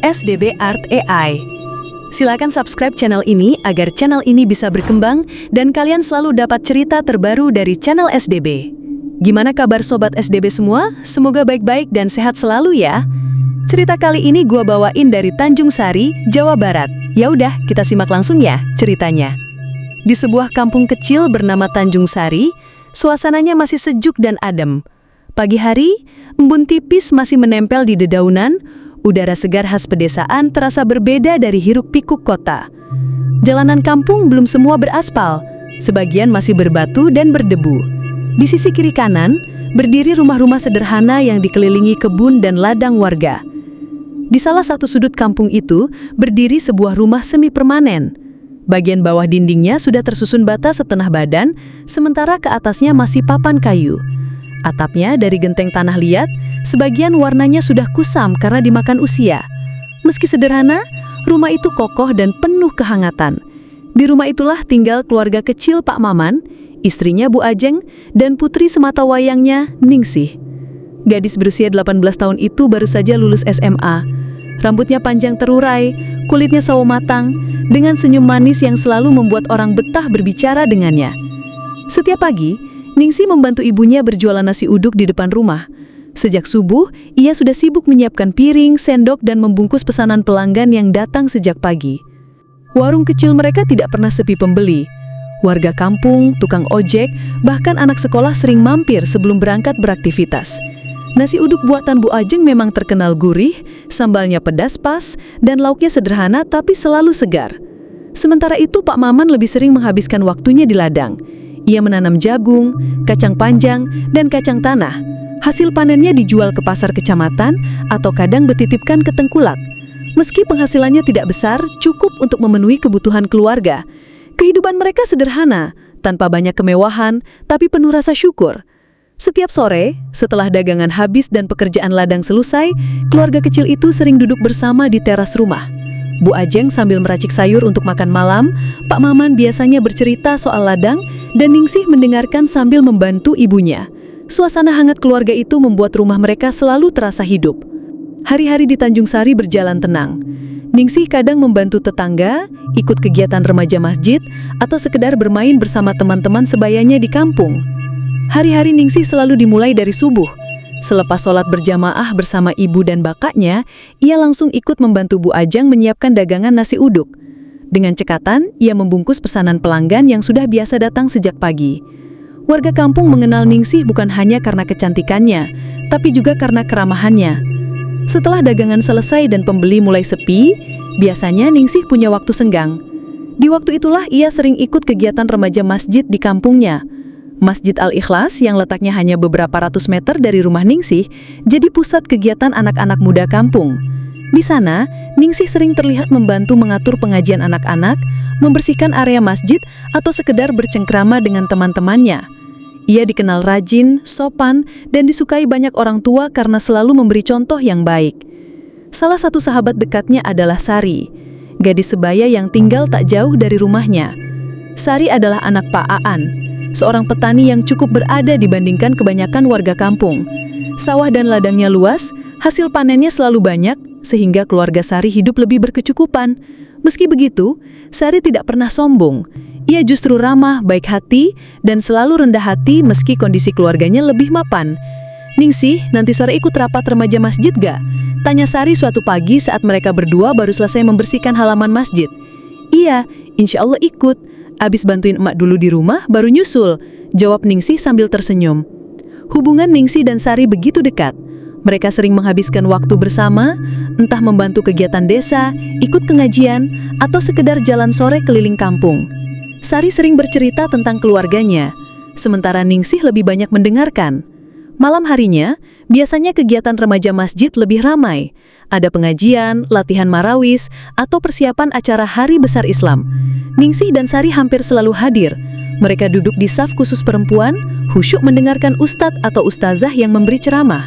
SDB Art AI. Silakan subscribe channel ini agar channel ini bisa berkembang dan kalian selalu dapat cerita terbaru dari channel SDB. Gimana kabar sobat SDB semua? Semoga baik-baik dan sehat selalu ya. Cerita kali ini gua bawain dari Tanjung Sari, Jawa Barat. Ya udah, kita simak langsung ya ceritanya. Di sebuah kampung kecil bernama Tanjung Sari, suasananya masih sejuk dan adem. Pagi hari, embun tipis masih menempel di dedaunan. Udara segar khas pedesaan terasa berbeda dari hiruk-pikuk kota. Jalanan kampung belum semua beraspal, sebagian masih berbatu dan berdebu. Di sisi kiri kanan, berdiri rumah-rumah sederhana yang dikelilingi kebun dan ladang warga. Di salah satu sudut kampung itu, berdiri sebuah rumah semi permanen. Bagian bawah dindingnya sudah tersusun bata setengah badan, sementara ke atasnya masih papan kayu. Atapnya dari genteng tanah liat, sebagian warnanya sudah kusam karena dimakan usia. Meski sederhana, rumah itu kokoh dan penuh kehangatan. Di rumah itulah tinggal keluarga kecil Pak Maman, istrinya Bu Ajeng, dan putri semata wayangnya, Ningsih. Gadis berusia 18 tahun itu baru saja lulus SMA. Rambutnya panjang terurai, kulitnya sawo matang, dengan senyum manis yang selalu membuat orang betah berbicara dengannya. Setiap pagi, Ningsih membantu ibunya berjualan nasi uduk di depan rumah. Sejak subuh, ia sudah sibuk menyiapkan piring, sendok, dan membungkus pesanan pelanggan yang datang sejak pagi. Warung kecil mereka tidak pernah sepi pembeli. Warga kampung, tukang ojek, bahkan anak sekolah sering mampir sebelum berangkat beraktivitas. Nasi uduk buatan Bu Ajeng memang terkenal gurih, sambalnya pedas pas, dan lauknya sederhana tapi selalu segar. Sementara itu Pak Maman lebih sering menghabiskan waktunya di ladang. Ia menanam jagung, kacang panjang, dan kacang tanah. Hasil panennya dijual ke pasar kecamatan atau kadang dititipkan ke Tengkulak. Meski penghasilannya tidak besar, cukup untuk memenuhi kebutuhan keluarga. Kehidupan mereka sederhana, tanpa banyak kemewahan, tapi penuh rasa syukur. Setiap sore, setelah dagangan habis dan pekerjaan ladang selesai, keluarga kecil itu sering duduk bersama di teras rumah. Bu Ajeng sambil meracik sayur untuk makan malam, Pak Maman biasanya bercerita soal ladang, dan Ningsih mendengarkan sambil membantu ibunya. Suasana hangat keluarga itu membuat rumah mereka selalu terasa hidup. Hari-hari di Tanjung Sari berjalan tenang. Ningsih kadang membantu tetangga, ikut kegiatan remaja masjid, atau sekedar bermain bersama teman-teman sebayanya di kampung. Hari-hari Ningsih selalu dimulai dari subuh. Selepas sholat berjamaah bersama ibu dan bakaknya, ia langsung ikut membantu Bu Ajeng menyiapkan dagangan nasi uduk. Dengan cekatan, ia membungkus pesanan pelanggan yang sudah biasa datang sejak pagi. Warga kampung mengenal Ningsih bukan hanya karena kecantikannya, tapi juga karena keramahannya. Setelah dagangan selesai dan pembeli mulai sepi, biasanya Ningsih punya waktu senggang. Di waktu itulah ia sering ikut kegiatan remaja masjid di kampungnya. Masjid Al-Ikhlas yang letaknya hanya beberapa ratus meter dari rumah Ningsih jadi pusat kegiatan anak-anak muda kampung. Di sana, Ningsih sering terlihat membantu mengatur pengajian anak-anak, membersihkan area masjid, atau sekedar bercengkrama dengan teman-temannya. Ia dikenal rajin, sopan, dan disukai banyak orang tua karena selalu memberi contoh yang baik. Salah satu sahabat dekatnya adalah Sari, gadis sebaya yang tinggal tak jauh dari rumahnya. Sari adalah anak Pak Aan, seorang petani yang cukup berada dibandingkan kebanyakan warga kampung. Sawah dan ladangnya luas, hasil panennya selalu banyak, sehingga keluarga Sari hidup lebih berkecukupan. Meski begitu, Sari tidak pernah sombong. Ia justru ramah, baik hati, dan selalu rendah hati meski kondisi keluarganya lebih mapan. "Ningsih, nanti sore ikut rapat remaja masjid gak?" tanya Sari suatu pagi saat mereka berdua baru selesai membersihkan halaman masjid. "Iya, insya Allah ikut. Abis bantuin emak dulu di rumah, baru nyusul," jawab Ningsih sambil tersenyum. Hubungan Ningsih dan Sari begitu dekat. Mereka sering menghabiskan waktu bersama, entah membantu kegiatan desa, ikut pengajian, atau sekedar jalan sore keliling kampung. Sari sering bercerita tentang keluarganya, sementara Ningsih lebih banyak mendengarkan. Malam harinya, biasanya kegiatan remaja masjid lebih ramai. Ada pengajian, latihan marawis, atau persiapan acara Hari Besar Islam. Ningsih dan Sari hampir selalu hadir. Mereka duduk di saf khusus perempuan, khusyuk mendengarkan ustadz atau ustazah yang memberi ceramah.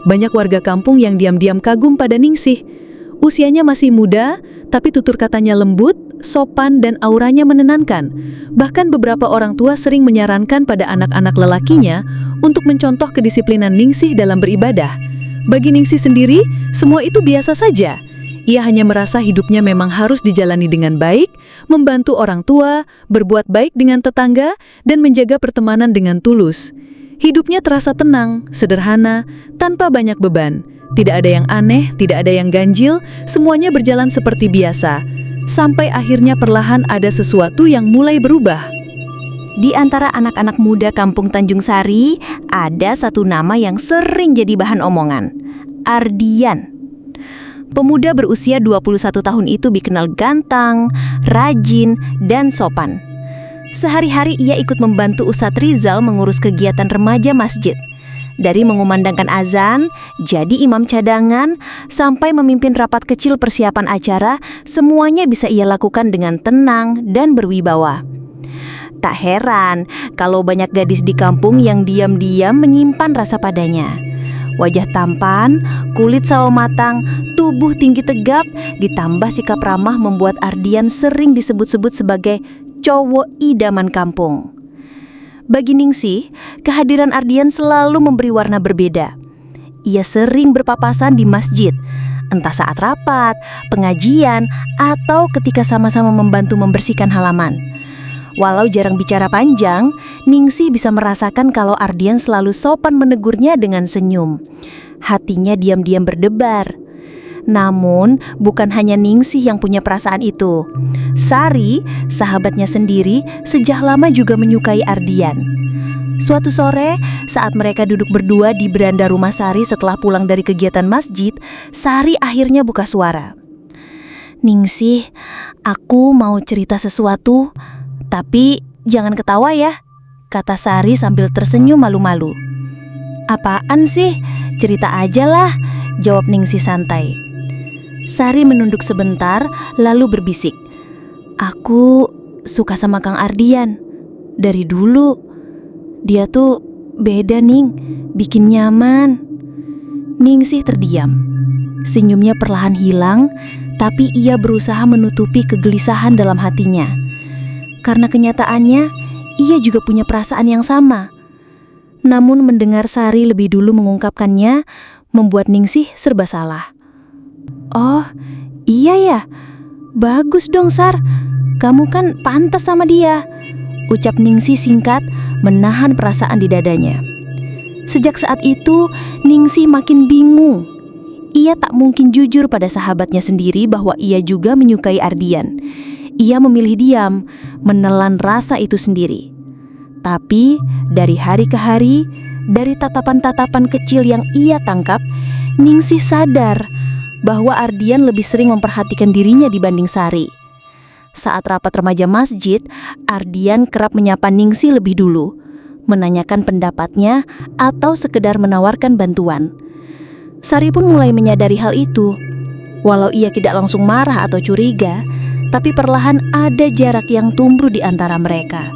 Banyak warga kampung yang diam-diam kagum pada Ningsih. Usianya masih muda, tapi tutur katanya lembut, sopan, dan auranya menenangkan. Bahkan beberapa orang tua sering menyarankan pada anak-anak lelakinya untuk mencontoh kedisiplinan Ningsih dalam beribadah. Bagi Ningsih sendiri, semua itu biasa saja. Ia hanya merasa hidupnya memang harus dijalani dengan baik, membantu orang tua, berbuat baik dengan tetangga, dan menjaga pertemanan dengan tulus. Hidupnya terasa tenang, sederhana, tanpa banyak beban. Tidak ada yang aneh, tidak ada yang ganjil, semuanya berjalan seperti biasa. Sampai akhirnya perlahan ada sesuatu yang mulai berubah. Di antara anak-anak muda kampung Tanjung Sari, ada satu nama yang sering jadi bahan omongan. Ardian. Pemuda berusia 21 tahun itu dikenal ganteng, rajin, dan sopan. Sehari-hari ia ikut membantu Ustadz Rizal mengurus kegiatan remaja masjid. Dari mengumandangkan azan, jadi imam cadangan, sampai memimpin rapat kecil persiapan acara, semuanya bisa ia lakukan dengan tenang dan berwibawa. Tak heran kalau banyak gadis di kampung yang diam-diam menyimpan rasa padanya. Wajah tampan, kulit sawo matang, tubuh tinggi tegap, ditambah sikap ramah membuat Ardian sering disebut-sebut sebagai cowok idaman kampung. Bagi Ningsih, kehadiran Ardian selalu memberi warna berbeda. Ia sering berpapasan di masjid, entah saat rapat, pengajian, atau ketika sama-sama membantu membersihkan halaman. Walau jarang bicara panjang, Ningsih bisa merasakan kalau Ardian selalu sopan menegurnya dengan senyum. Hatinya diam-diam berdebar. Namun, bukan hanya Ningsih yang punya perasaan itu. Sari, sahabatnya sendiri, sejak lama juga menyukai Ardian. Suatu sore, saat mereka duduk berdua di beranda rumah Sari setelah pulang dari kegiatan masjid, Sari akhirnya buka suara. "Ningsih, aku mau cerita sesuatu. Tapi jangan ketawa ya," kata Sari sambil tersenyum malu-malu. "Apaan sih? Cerita aja lah," jawab Ningsih santai. Sari menunduk sebentar lalu berbisik, "Aku suka sama Kang Ardian. Dari dulu. Dia tuh beda, Ning, bikin nyaman." Ningsih terdiam. Senyumnya perlahan hilang, tapi ia berusaha menutupi kegelisahan dalam hatinya. Karena kenyataannya, ia juga punya perasaan yang sama. Namun mendengar Sari lebih dulu mengungkapkannya, membuat Ningsih serba salah. "Oh, iya ya. Bagus dong, Sar. Kamu kan pantas sama dia," ucap Ningsih singkat, menahan perasaan di dadanya. Sejak saat itu, Ningsih makin bingung. Ia tak mungkin jujur pada sahabatnya sendiri bahwa ia juga menyukai Ardian. Ia memilih diam, menelan rasa itu sendiri. Tapi dari hari ke hari, dari tatapan-tatapan kecil yang ia tangkap, Ningsih sadar bahwa Ardian lebih sering memperhatikan dirinya dibanding Sari. Saat rapat remaja masjid, Ardian kerap menyapa Ningsih lebih dulu, menanyakan pendapatnya atau sekedar menawarkan bantuan. Sari pun mulai menyadari hal itu. Walau ia tidak langsung marah atau curiga, tapi perlahan ada jarak yang tumbuh di antara mereka.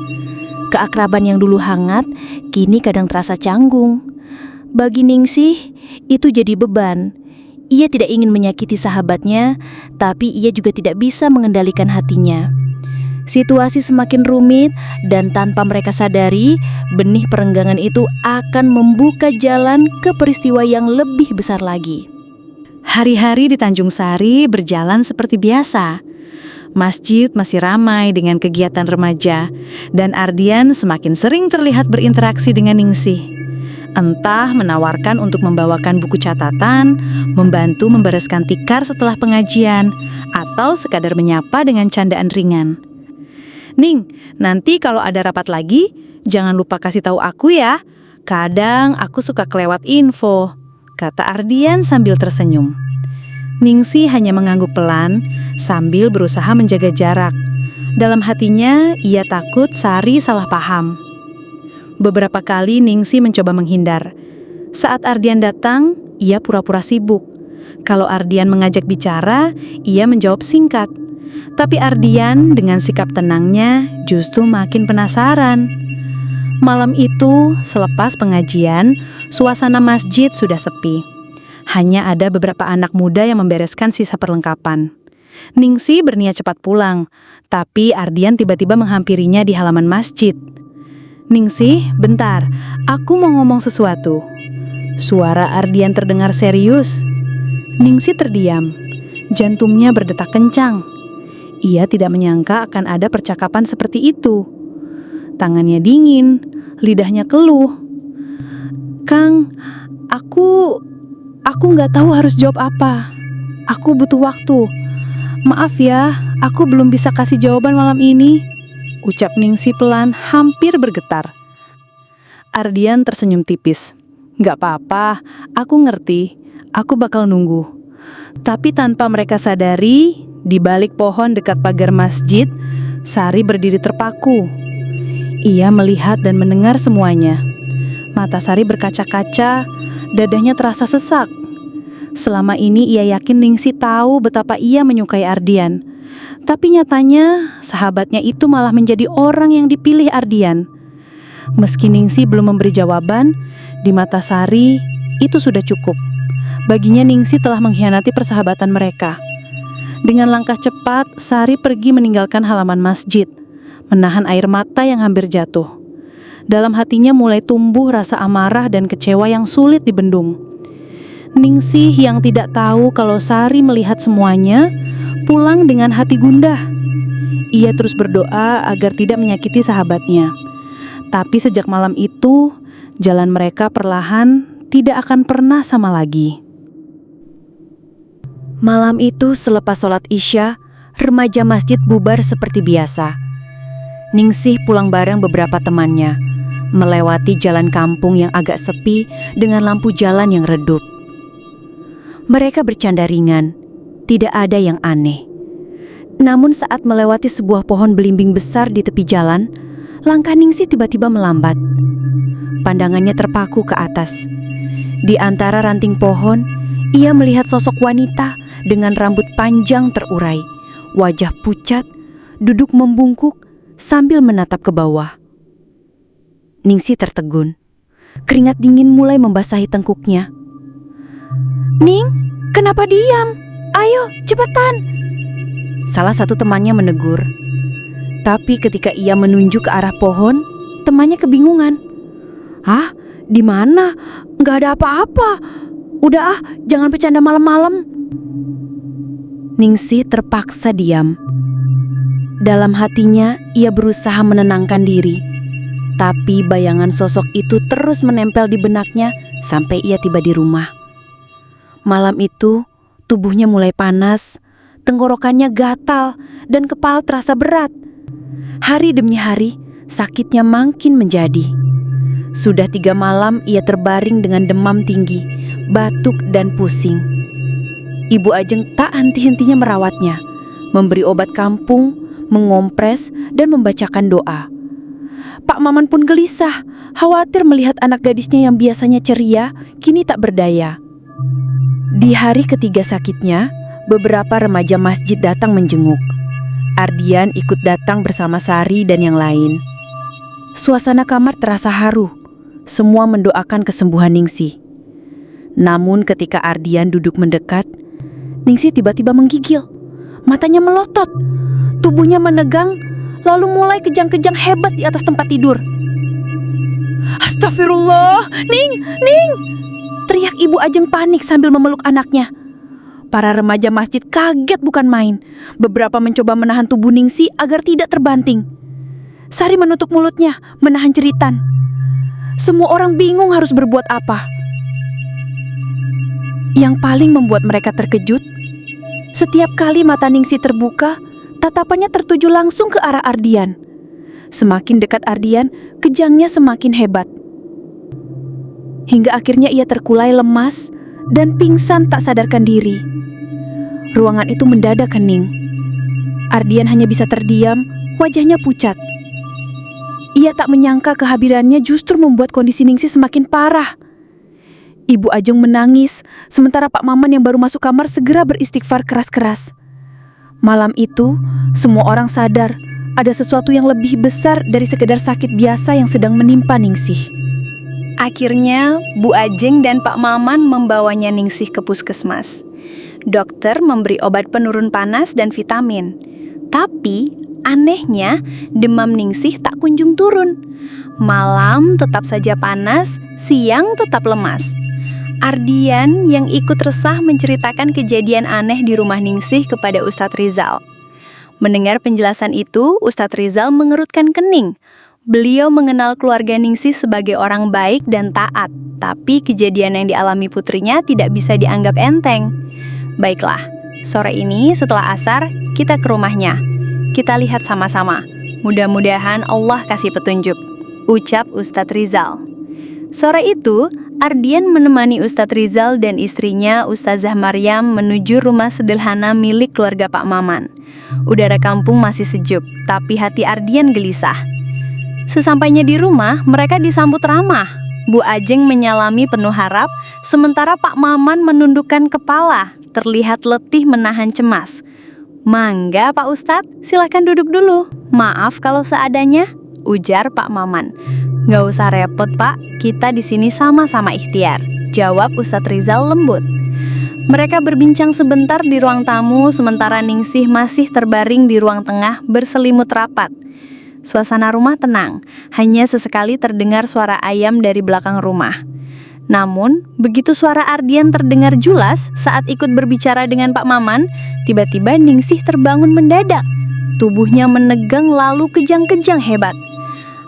Keakraban yang dulu hangat, kini kadang terasa canggung. Bagi Ningsih, itu jadi beban. Ia tidak ingin menyakiti sahabatnya, tapi ia juga tidak bisa mengendalikan hatinya. Situasi semakin rumit, dan tanpa mereka sadari, benih perenggangan itu akan membuka jalan ke peristiwa yang lebih besar lagi. Hari-hari di Tanjung Sari berjalan seperti biasa. Masjid masih ramai dengan kegiatan remaja, dan Ardian semakin sering terlihat berinteraksi dengan Ningsih. Entah menawarkan untuk membawakan buku catatan, membantu membereskan tikar setelah pengajian, atau sekadar menyapa dengan candaan ringan. "Ning, nanti kalau ada rapat lagi, jangan lupa kasih tahu aku ya. Kadang aku suka kelewat info," kata Ardian sambil tersenyum. Ningsih hanya mengangguk pelan sambil berusaha menjaga jarak. Dalam hatinya, ia takut Sari salah paham. Beberapa kali Ningsih mencoba menghindar. Saat Ardian datang, ia pura-pura sibuk. Kalau Ardian mengajak bicara, ia menjawab singkat. Tapi Ardian dengan sikap tenangnya justru makin penasaran. Malam itu, selepas pengajian, suasana masjid sudah sepi. Hanya ada beberapa anak muda yang membereskan sisa perlengkapan. Ningsih berniat cepat pulang, tapi Ardian tiba-tiba menghampirinya di halaman masjid. "Ningsih, bentar, aku mau ngomong sesuatu." Suara Ardian terdengar serius. Ningsih terdiam, jantungnya berdetak kencang. Ia tidak menyangka akan ada percakapan seperti itu. Tangannya dingin, lidahnya keluh. "Kang, aku nggak tahu harus jawab apa. Aku butuh waktu. Maaf ya, aku belum bisa kasih jawaban malam ini," ucap Ningsih pelan, hampir bergetar. Ardian tersenyum tipis. "Gak apa-apa, aku ngerti. Aku bakal nunggu." Tapi tanpa mereka sadari, di balik pohon dekat pagar masjid, Sari berdiri terpaku. Ia melihat dan mendengar semuanya. Mata Sari berkaca-kaca, dadanya terasa sesak. Selama ini ia yakin Ningsih tahu betapa ia menyukai Ardian. Tapi nyatanya, sahabatnya itu malah menjadi orang yang dipilih Ardian. Meski Ningsih belum memberi jawaban, di mata Sari itu sudah cukup. Baginya Ningsih telah mengkhianati persahabatan mereka. Dengan langkah cepat, Sari pergi meninggalkan halaman masjid, menahan air mata yang hampir jatuh. Dalam hatinya mulai tumbuh rasa amarah dan kecewa yang sulit dibendung. Ningsih yang tidak tahu kalau Sari melihat semuanya, pulang dengan hati gundah. Ia terus berdoa agar tidak menyakiti sahabatnya. Tapi sejak malam itu, jalan mereka perlahan tidak akan pernah sama lagi. Malam itu selepas sholat Isya, remaja masjid bubar seperti biasa. Ningsih pulang bareng beberapa temannya, melewati jalan kampung yang agak sepi dengan lampu jalan yang redup. Mereka bercanda ringan, tidak ada yang aneh. Namun saat melewati sebuah pohon belimbing besar di tepi jalan, langkah Ningsih tiba-tiba melambat. Pandangannya terpaku ke atas. Di antara ranting pohon, ia melihat sosok wanita dengan rambut panjang terurai, wajah pucat, duduk membungkuk sambil menatap ke bawah. Ningsih tertegun. Keringat dingin mulai membasahi tengkuknya. "Ning, kenapa diam? Ayo, cepetan!" Salah satu temannya menegur. Tapi ketika ia menunjuk ke arah pohon, temannya kebingungan. "Hah? Di mana? Nggak ada apa-apa. Udah jangan bercanda malam-malam." Ningsih terpaksa diam. Dalam hatinya, ia berusaha menenangkan diri. Tapi bayangan sosok itu terus menempel di benaknya sampai ia tiba di rumah. Malam itu, tubuhnya mulai panas, tenggorokannya gatal, dan kepala terasa berat. Hari demi hari, sakitnya makin menjadi. Sudah 3 malam ia terbaring dengan demam tinggi, batuk dan pusing. Ibu Ajeng tak henti-hentinya merawatnya, memberi obat kampung, mengompres, dan membacakan doa. Pak Maman pun gelisah, khawatir melihat anak gadisnya yang biasanya ceria, kini tak berdaya. Di hari ketiga sakitnya, beberapa remaja masjid datang menjenguk. Ardian ikut datang bersama Sari dan yang lain. Suasana kamar terasa haru. Semua mendoakan kesembuhan Ningsih. Namun ketika Ardian duduk mendekat, Ningsih tiba-tiba menggigil. Matanya melotot, tubuhnya menegang, lalu mulai kejang-kejang hebat di atas tempat tidur. "Astagfirullah, Ning! Teriak Ibu Ajeng panik sambil memeluk anaknya. Para remaja masjid kaget bukan main. Beberapa mencoba menahan tubuh Ningsih agar tidak terbanting. Sari menutup mulutnya, menahan jeritan. Semua orang bingung harus berbuat apa. Yang paling membuat mereka terkejut, setiap kali mata Ningsih terbuka, tatapannya tertuju langsung ke arah Ardian. Semakin dekat Ardian, kejangnya semakin hebat. Hingga akhirnya ia terkulai lemas dan pingsan tak sadarkan diri. Ruangan itu mendadak hening. Ardian hanya bisa terdiam, wajahnya pucat. Ia tak menyangka kehadirannya justru membuat kondisi Ningsih semakin parah. Ibu Ajeng menangis, sementara Pak Maman yang baru masuk kamar segera beristighfar keras-keras. Malam itu, semua orang sadar ada sesuatu yang lebih besar dari sekedar sakit biasa yang sedang menimpa Ningsih. Akhirnya, Bu Ajeng dan Pak Maman membawanya Ningsih ke puskesmas. Dokter memberi obat penurun panas dan vitamin. Tapi, anehnya, demam Ningsih tak kunjung turun. Malam tetap saja panas, siang tetap lemas. Ardian yang ikut resah menceritakan kejadian aneh di rumah Ningsih kepada Ustadz Rizal. Mendengar penjelasan itu, Ustadz Rizal mengerutkan kening. Beliau mengenal keluarga Ningsih sebagai orang baik dan taat, tapi kejadian yang dialami putrinya tidak bisa dianggap enteng. Baiklah, sore ini setelah asar, kita ke rumahnya. Kita lihat sama-sama. Mudah-mudahan Allah kasih petunjuk, ucap Ustadz Rizal. Sore itu, Ardian menemani Ustadz Rizal dan istrinya Ustazah Maryam menuju rumah sederhana milik keluarga Pak Maman. Udara kampung masih sejuk, tapi hati Ardian gelisah. Sesampainya di rumah, mereka disambut ramah. Bu Ajeng menyalami penuh harap, sementara Pak Maman menundukkan kepala, terlihat letih menahan cemas. "Mangga Pak Ustadz, silakan duduk dulu. Maaf kalau seadanya," ujar Pak Maman. "Gak usah repot Pak, kita di sini sama-sama ikhtiar," jawab Ustadz Rizal lembut. Mereka berbincang sebentar di ruang tamu, sementara Ningsih masih terbaring di ruang tengah berselimut rapat. Suasana rumah tenang, hanya sesekali terdengar suara ayam dari belakang rumah. Namun, begitu suara Ardian terdengar jelas saat ikut berbicara dengan Pak Maman, tiba-tiba Ningsih terbangun mendadak. Tubuhnya menegang lalu kejang-kejang hebat.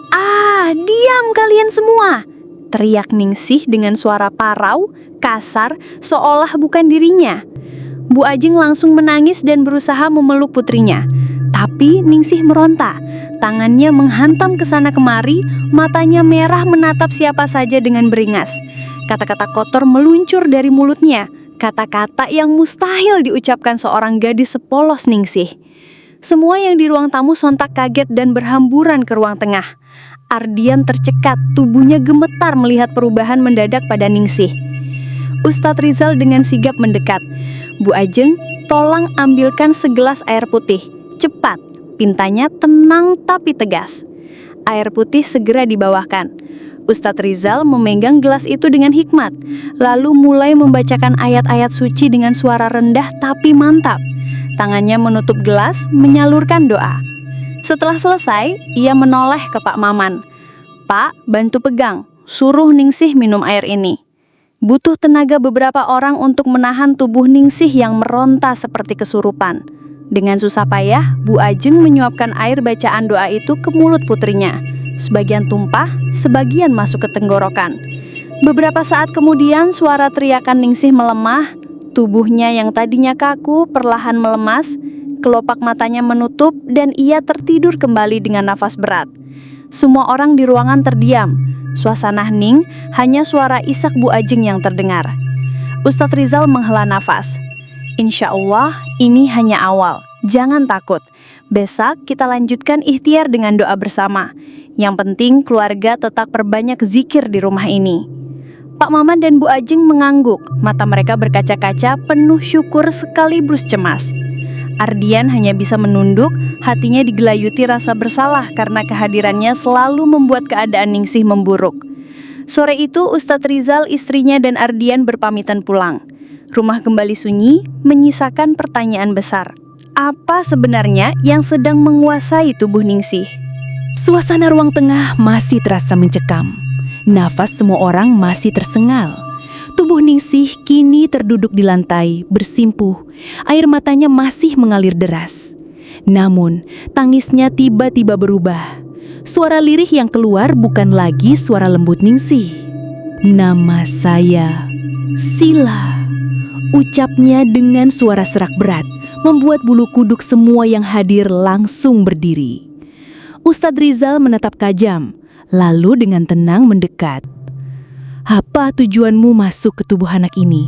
"Ah, diam kalian semua!" teriak Ningsih dengan suara parau, kasar, seolah bukan dirinya. Bu Ajeng langsung menangis dan berusaha memeluk putrinya. Tapi Ningsih meronta, tangannya menghantam ke sana kemari, matanya merah menatap siapa saja dengan beringas. Kata-kata kotor meluncur dari mulutnya, kata-kata yang mustahil diucapkan seorang gadis sepolos Ningsih. Semua yang di ruang tamu sontak kaget dan berhamburan ke ruang tengah. Ardian tercekat, tubuhnya gemetar melihat perubahan mendadak pada Ningsih. Ustadz Rizal dengan sigap mendekat. "Bu Ajeng, tolong ambilkan segelas air putih. Cepat," pintanya tenang tapi tegas. Air putih segera dibawakan. Ustadz Rizal memegang gelas itu dengan hikmat, lalu mulai membacakan ayat-ayat suci dengan suara rendah tapi mantap. Tangannya menutup gelas, menyalurkan doa. Setelah selesai, ia menoleh ke Pak Maman. "Pak, bantu pegang, suruh Ningsih minum air ini." Butuh tenaga beberapa orang untuk menahan tubuh Ningsih yang meronta seperti kesurupan. Dengan susah payah, Bu Ajeng menyuapkan air bacaan doa itu ke mulut putrinya. Sebagian tumpah, sebagian masuk ke tenggorokan. Beberapa saat kemudian, suara teriakan Ningsih melemah. Tubuhnya yang tadinya kaku perlahan melemas, kelopak matanya menutup, dan ia tertidur kembali dengan nafas berat. Semua orang di ruangan terdiam. Suasana hening, hanya suara isak Bu Ajeng yang terdengar. Ustadz Rizal menghela nafas. "Insya Allah, ini hanya awal. Jangan takut. Besok kita lanjutkan ikhtiar dengan doa bersama. Yang penting keluarga tetap perbanyak zikir di rumah ini." Pak Maman dan Bu Ajeng mengangguk. Mata mereka berkaca-kaca penuh syukur sekaligus cemas. Ardian hanya bisa menunduk, hatinya digelayuti rasa bersalah karena kehadirannya selalu membuat keadaan Ningsih memburuk. Sore itu Ustadz Rizal, istrinya dan Ardian berpamitan pulang. Rumah kembali sunyi, menyisakan pertanyaan besar. Apa sebenarnya yang sedang menguasai tubuh Ningsih? Suasana ruang tengah masih terasa mencekam. Nafas semua orang masih tersengal. Tubuh Ningsih kini terduduk di lantai, bersimpuh. Air matanya masih mengalir deras. Namun, tangisnya tiba-tiba berubah. Suara lirih yang keluar bukan lagi suara lembut Ningsih. "Nama saya Sila," ucapnya dengan suara serak berat, membuat bulu kuduk semua yang hadir langsung berdiri. Ustadz Rizal menatap tajam, lalu dengan tenang mendekat. "Apa tujuanmu masuk ke tubuh anak ini?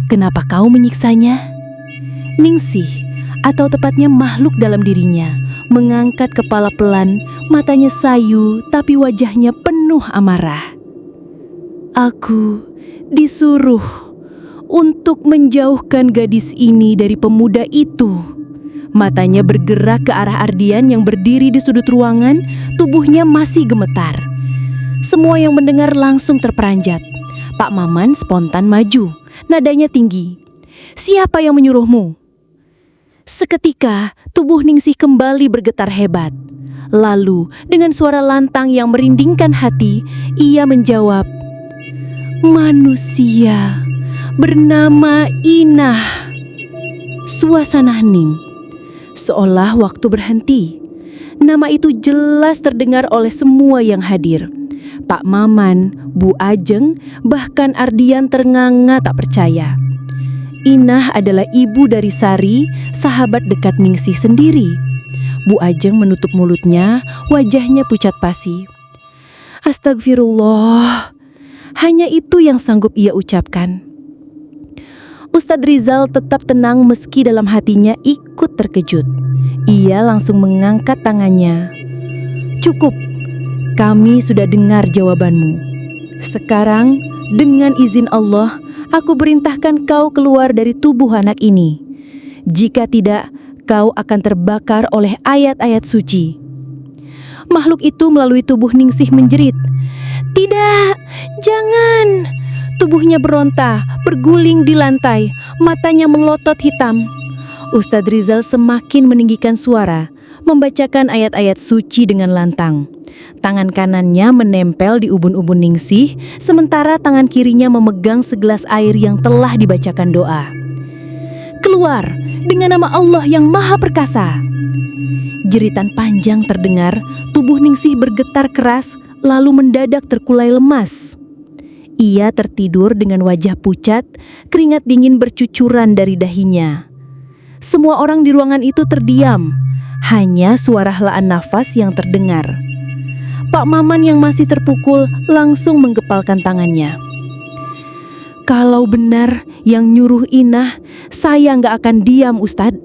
Kenapa kau menyiksanya?" Ningsih, atau tepatnya makhluk dalam dirinya, mengangkat kepala pelan, matanya sayu tapi wajahnya penuh amarah. "Aku disuruh untuk menjauhkan gadis ini dari pemuda itu." Matanya bergerak ke arah Ardian yang berdiri di sudut ruangan, tubuhnya masih gemetar. Semua yang mendengar langsung terperanjat. Pak Maman spontan maju, nadanya tinggi. "Siapa yang menyuruhmu?" Seketika, tubuh Ningsih kembali bergetar hebat. Lalu, dengan suara lantang yang merindingkan hati, ia menjawab, "Manusia bernama Inah." Suasana hening, seolah waktu berhenti. Nama itu jelas terdengar oleh semua yang hadir. Pak Maman, Bu Ajeng, bahkan Ardian ternganga tak percaya. Inah adalah ibu dari Sari, sahabat dekat Ningsih sendiri. Bu Ajeng menutup mulutnya, wajahnya pucat pasi. "Astagfirullah." Hanya itu yang sanggup ia ucapkan. Ustadz Rizal tetap tenang meski dalam hatinya ikut terkejut. Ia langsung mengangkat tangannya. "Cukup, kami sudah dengar jawabanmu. Sekarang, dengan izin Allah, aku perintahkan kau keluar dari tubuh anak ini. Jika tidak, kau akan terbakar oleh ayat-ayat suci." Makhluk itu melalui tubuh Ningsih menjerit, "Tidak, jangan!" Tubuhnya beronta, berguling di lantai, matanya melotot hitam. Ustadz Rizal semakin meninggikan suara, membacakan ayat-ayat suci dengan lantang. Tangan kanannya menempel di ubun-ubun Ningsih, sementara tangan kirinya memegang segelas air yang telah dibacakan doa. "Keluar dengan nama Allah yang Maha Perkasa." Jeritan panjang terdengar, tubuh Ningsih bergetar keras, lalu mendadak terkulai lemas. Ia tertidur dengan wajah pucat, keringat dingin bercucuran dari dahinya. Semua orang di ruangan itu terdiam, hanya suara helaan nafas yang terdengar. Pak Maman yang masih terpukul langsung menggepalkan tangannya. "Kalau benar yang nyuruh Inah, saya nggak akan diam, Ustadz."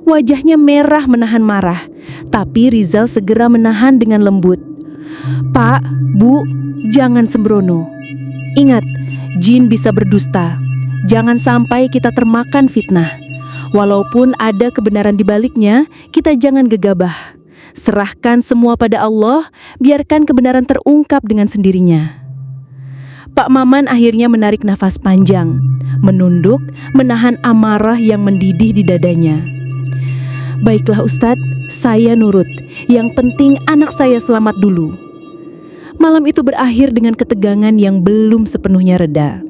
Wajahnya merah menahan marah, tapi Rizal segera menahan dengan lembut. "Pak, Bu, jangan sembrono. Ingat, jin bisa berdusta. Jangan sampai kita termakan fitnah. Walaupun ada kebenaran di baliknya, kita jangan gegabah. Serahkan semua pada Allah, biarkan kebenaran terungkap dengan sendirinya." Pak Maman akhirnya menarik nafas panjang, menunduk, menahan amarah yang mendidih di dadanya. "Baiklah Ustadz, saya nurut. Yang penting anak saya selamat dulu." Malam itu berakhir dengan ketegangan yang belum sepenuhnya reda.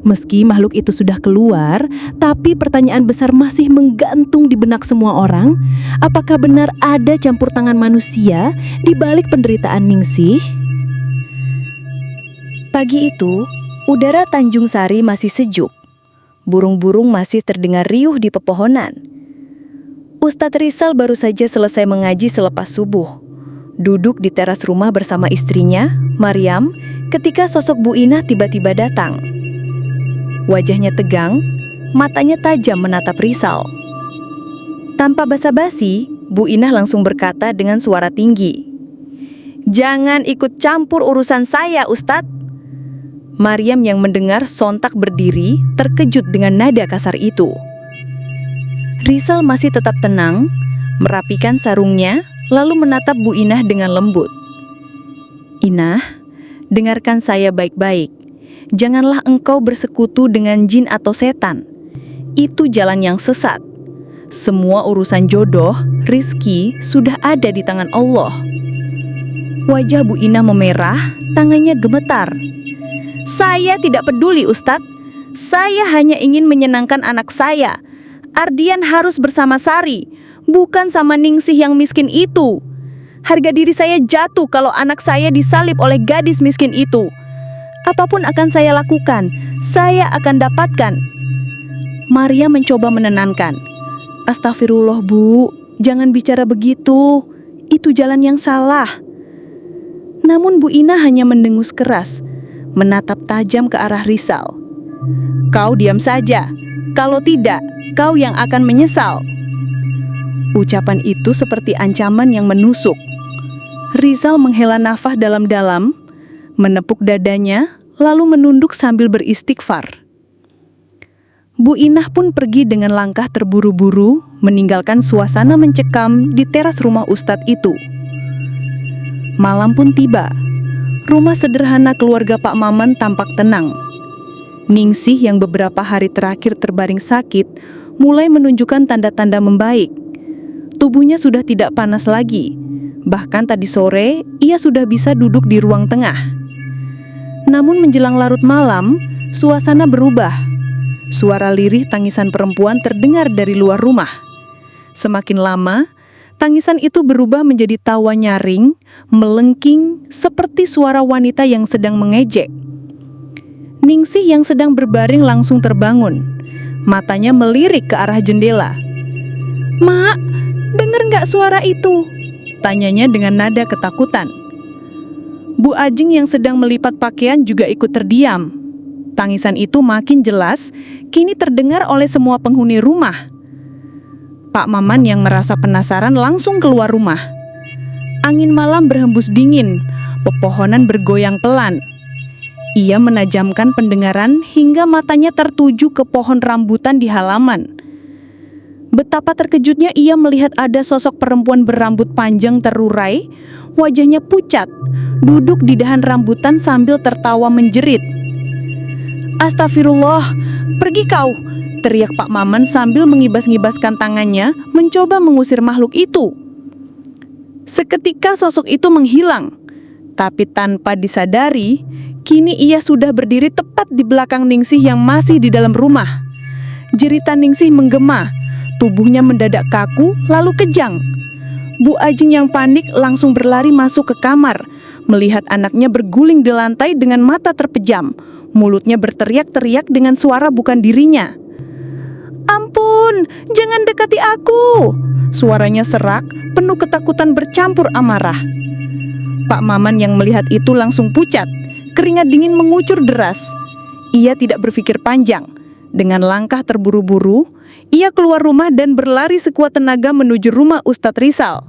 Meski makhluk itu sudah keluar, tapi pertanyaan besar masih menggantung di benak semua orang. Apakah benar ada campur tangan manusia di balik penderitaan Ningsih? Pagi itu, udara Tanjung Sari masih sejuk. Burung-burung masih terdengar riuh di pepohonan. Ustadz Rizal baru saja selesai mengaji selepas subuh. Duduk di teras rumah bersama istrinya, Maryam, ketika sosok Bu Inah tiba-tiba datang. Wajahnya tegang, matanya tajam menatap Rizal. Tanpa basa-basi, Bu Inah langsung berkata dengan suara tinggi, "Jangan ikut campur urusan saya, Ustadz." Maryam yang mendengar sontak berdiri, terkejut dengan nada kasar itu. Rizal masih tetap tenang, merapikan sarungnya, lalu menatap Bu Inah dengan lembut. "Inah, dengarkan saya baik-baik. Janganlah engkau bersekutu dengan jin atau setan. Itu jalan yang sesat. Semua urusan jodoh, rizki sudah ada di tangan Allah." Wajah Bu Inah memerah, tangannya gemetar. "Saya tidak peduli, Ustadz. Saya hanya ingin menyenangkan anak saya. Ardian harus bersama Sari, bukan sama Ningsih yang miskin itu. Harga diri saya jatuh kalau anak saya disalib oleh gadis miskin itu. Apapun akan saya lakukan, saya akan dapatkan." Maria mencoba menenangkan. "Astagfirullah, Bu, jangan bicara begitu. Itu jalan yang salah." Namun Bu Inah hanya mendengus keras, menatap tajam ke arah Rizal. "Kau diam saja. Kalau tidak, kau yang akan menyesal." Ucapan itu seperti ancaman yang menusuk. Rizal menghela nafas dalam-dalam, menepuk dadanya, lalu menunduk sambil beristighfar. Bu Inah pun pergi dengan langkah terburu-buru, meninggalkan suasana mencekam di teras rumah Ustadz itu. Malam pun tiba. rumah sederhana keluarga Pak Maman tampak tenang. Ningsih yang beberapa hari terakhir terbaring sakit mulai menunjukkan tanda-tanda membaik. Tubuhnya sudah tidak panas lagi. Bahkan tadi sore ia sudah bisa duduk di ruang tengah. Namun menjelang larut malam, suasana berubah. Suara lirih tangisan perempuan terdengar dari luar rumah. Semakin lama, tangisan itu berubah menjadi tawa nyaring, melengking seperti suara wanita yang sedang mengejek. Ningsih yang sedang berbaring langsung terbangun. Matanya melirik ke arah jendela. "Mak, denger nggak suara itu?" tanyanya dengan nada ketakutan. Bu Ajeng yang sedang melipat pakaian juga ikut terdiam. Tangisan itu makin jelas, kini terdengar oleh semua penghuni rumah. Pak Maman yang merasa penasaran langsung keluar rumah. Angin malam berhembus dingin, pepohonan bergoyang pelan. Ia menajamkan pendengaran hingga matanya tertuju ke pohon rambutan di halaman. Betapa terkejutnya ia melihat ada sosok perempuan berambut panjang terurai, wajahnya pucat, duduk di dahan rambutan sambil tertawa menjerit. "Astagfirullah, pergi kau!" teriak Pak Maman sambil mengibas-ngibaskan tangannya mencoba mengusir makhluk itu. Seketika sosok itu menghilang, tapi tanpa disadari, kini ia sudah berdiri tepat di belakang Ningsih yang masih di dalam rumah. Jeritan Ningsih menggema, tubuhnya mendadak kaku lalu kejang. Bu Ajeng yang panik langsung berlari masuk ke kamar, melihat anaknya berguling di lantai dengan mata terpejam, mulutnya berteriak-teriak dengan suara bukan dirinya. "Ampun, jangan dekati aku!" Suaranya serak, penuh ketakutan bercampur amarah. Pak Maman yang melihat itu langsung pucat, keringat dingin mengucur deras. Ia tidak berpikir panjang. Dengan langkah terburu-buru, ia keluar rumah dan berlari sekuat tenaga menuju rumah Ustadz Rizal.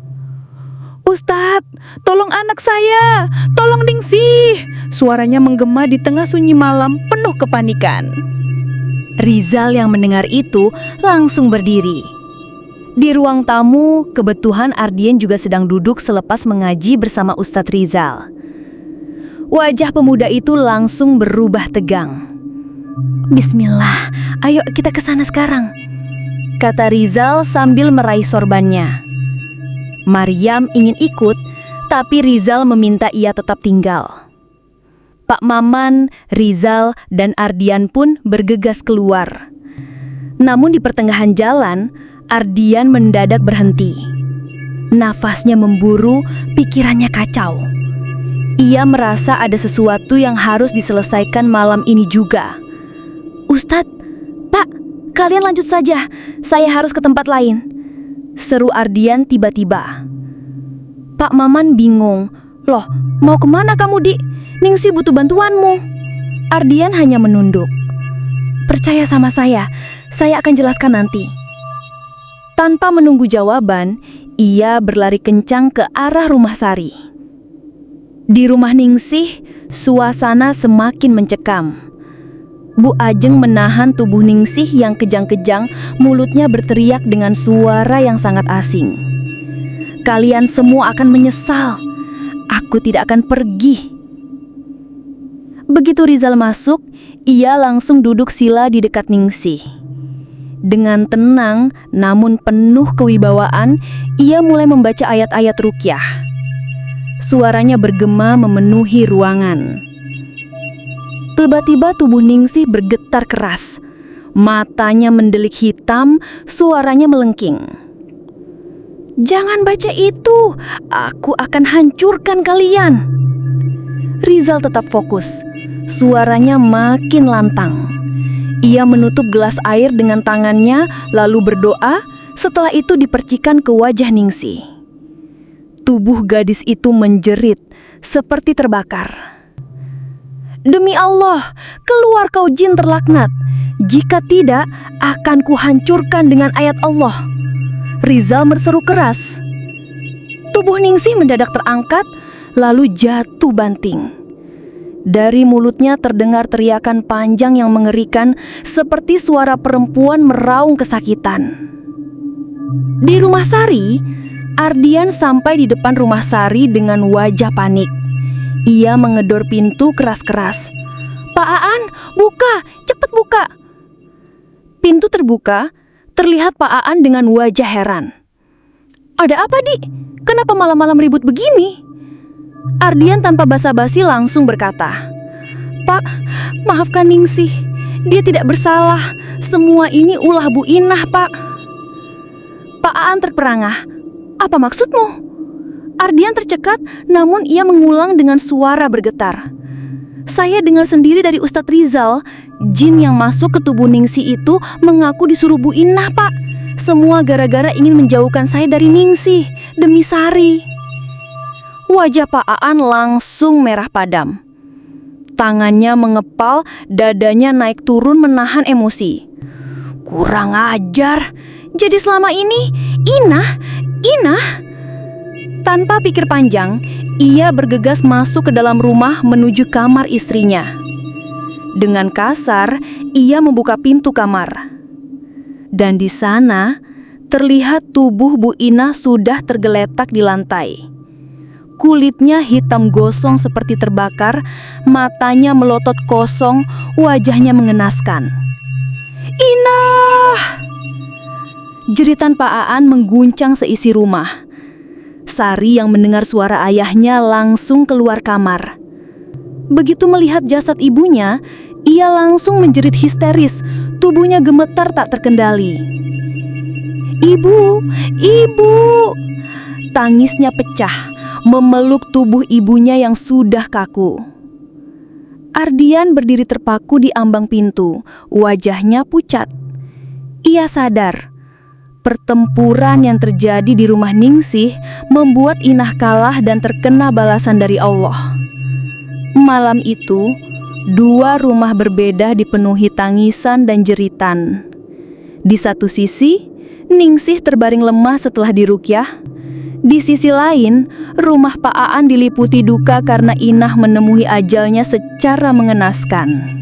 "Ustadz, tolong anak saya! Tolong Ningsih!" Suaranya menggema di tengah sunyi malam penuh kepanikan. Rizal yang mendengar itu langsung berdiri. Di ruang tamu, kebetulan Ardian juga sedang duduk selepas mengaji bersama Ustadz Rizal. Wajah pemuda itu langsung berubah tegang. "Bismillah, ayo kita ke sana sekarang," kata Rizal sambil meraih sorbannya. Maryam ingin ikut, tapi Rizal meminta ia tetap tinggal. Pak Maman, Rizal, dan Ardian pun bergegas keluar. Namun di pertengahan jalan, Ardian mendadak berhenti. Nafasnya memburu, pikirannya kacau. Ia merasa ada sesuatu yang harus diselesaikan malam ini juga. "Ustadz, Pak, kalian lanjut saja. Saya harus ke tempat lain," seru Ardian tiba-tiba. Pak Maman bingung. "Loh, mau kemana kamu, Dik? Ningsih butuh bantuanmu." Ardian hanya menunduk. "Percaya sama saya akan jelaskan nanti." Tanpa menunggu jawaban, ia berlari kencang ke arah rumah Sari. Di rumah Ningsih, suasana semakin mencekam. Bu Ajeng menahan tubuh Ningsih yang kejang-kejang, mulutnya berteriak dengan suara yang sangat asing. "Kalian semua akan menyesal. Aku tidak akan pergi." Begitu Rizal masuk, ia langsung duduk sila di dekat Ningsih. Dengan tenang namun penuh kewibawaan, ia mulai membaca ayat-ayat ruqyah. Suaranya bergema memenuhi ruangan. Tiba-tiba tubuh Ningsih bergetar keras. Matanya mendelik hitam, suaranya melengking. "Jangan baca itu, aku akan hancurkan kalian." Rizal tetap fokus. Suaranya makin lantang. Ia menutup gelas air dengan tangannya, lalu berdoa, setelah itu dipercikan ke wajah Ningsih. Tubuh gadis itu menjerit, seperti terbakar. "Demi Allah, keluar kau jin terlaknat. Jika tidak, akan kuhancurkan dengan ayat Allah." Rizal berseru keras. Tubuh Ningsih mendadak terangkat, lalu jatuh banting. Dari mulutnya terdengar teriakan panjang yang mengerikan, seperti suara perempuan meraung kesakitan. Di rumah Sari, Ardian sampai di depan rumah Sari dengan wajah panik. Ia mengedor pintu keras-keras. "Pak Aan, buka! Cepat buka!" Pintu terbuka, terlihat Pak Aan dengan wajah heran. "Ada apa, Dik? Kenapa malam-malam ribut begini?" Ardian tanpa basa-basi langsung berkata, "Pak, maafkan Ningsih. Dia tidak bersalah. Semua ini ulah Bu Inah, Pak." Pak Aan terperangah. "Apa maksudmu?" Ardian tercekat, namun ia mengulang dengan suara bergetar. "Saya dengar sendiri dari Ustadz Rizal, jin yang masuk ke tubuh Ningsih itu mengaku disuruh Bu Inah, Pak. Semua gara-gara ingin menjauhkan saya dari Ningsih, demi Sari." Wajah Pak Aan langsung merah padam. Tangannya mengepal, dadanya naik turun menahan emosi. "Kurang ajar. Jadi selama ini Inah?" Tanpa pikir panjang, ia bergegas masuk ke dalam rumah menuju kamar istrinya. Dengan kasar, ia membuka pintu kamar. Dan di sana, terlihat tubuh Bu Inah sudah tergeletak di lantai. Kulitnya hitam gosong seperti terbakar, matanya melotot kosong, wajahnya mengenaskan. "Inah!" Jeritan Pak Aan mengguncang seisi rumah. Sari yang mendengar suara ayahnya langsung keluar kamar. Begitu melihat jasad ibunya, ia langsung menjerit histeris, tubuhnya gemetar tak terkendali. "Ibu, ibu!" Tangisnya pecah, memeluk tubuh ibunya yang sudah kaku. Ardian berdiri terpaku di ambang pintu, wajahnya pucat. Ia sadar, pertempuran yang terjadi di rumah Ningsih membuat Inah kalah dan terkena balasan dari Allah. Malam itu, dua rumah berbeda dipenuhi tangisan dan jeritan. Di satu sisi, Ningsih terbaring lemah setelah diruqyah. Di sisi lain, rumah Pak Aan diliputi duka karena Inah menemui ajalnya secara mengenaskan.